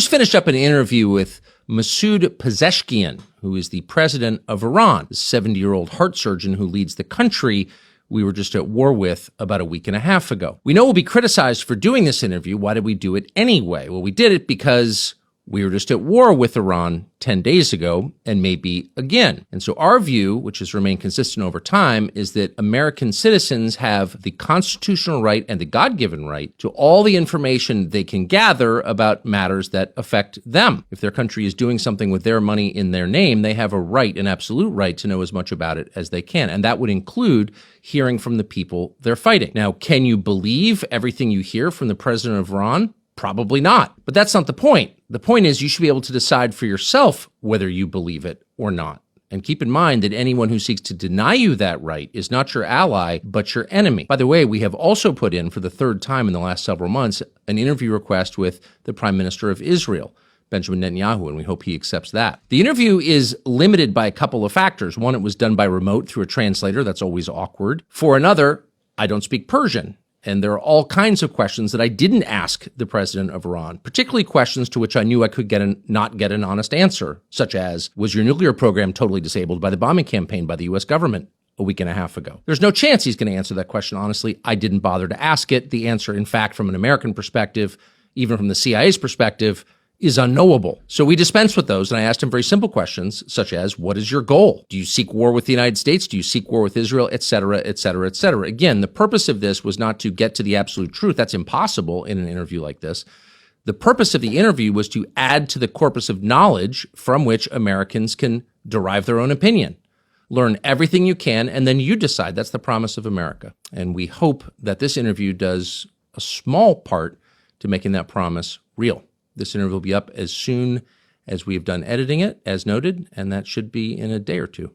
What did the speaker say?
just finished up an interview with Masoud Pezeshkian, who is the president of Iran, the 70-year-old heart surgeon who leads the country we were just at war with about a week and a half ago. We know we'll be criticized for doing this interview. Why did we do it anyway? Well, we did it because we were just at war with Iran 10 days ago and maybe again. And so our view, which has remained consistent over time, is that American citizens have the constitutional right and the God-given right to all the information they can gather about matters that affect them. If their country is doing something with their money in their name, they have a right, an absolute right, to know as much about it as they can. And that would include hearing from the people they're fighting. Now, can you believe everything you hear from the president of Iran? Probably not. But that's not the point. The point is you should be able to decide for yourself whether you believe it or not. And keep in mind that anyone who seeks to deny you that right is not your ally, but your enemy. By the way, we have also put in, for the third time in the last several months, an interview request with the Prime Minister of Israel, Benjamin Netanyahu, and we hope he accepts that. The interview is limited by a couple of factors. One, it was done by remote through a translator. That's always awkward. For another, I don't speak Persian. And there are all kinds of questions that I didn't ask the president of Iran, particularly questions to which I knew I could not get an honest answer, such as, was your nuclear program totally disabled by the bombing campaign by the U.S. government a week and a half ago? There's no chance he's going to answer that question honestly. I didn't bother to ask it. The answer, in fact, from an American perspective, even from the CIA's perspective, is unknowable. So we dispensed with those, and I asked him very simple questions, such as, what is your goal? Do you seek war with the United States? Do you seek war with Israel? Et cetera, et cetera, et cetera. Again, the purpose of this was not to get to the absolute truth. That's impossible in an interview like this. The purpose of the interview was to add to the corpus of knowledge from which Americans can derive their own opinion. Learn everything you can, and then you decide. That's the promise of America. And we hope that this interview does a small part to making that promise real. This interview will be up as soon as we have done editing it, as noted, and that should be in a day or two.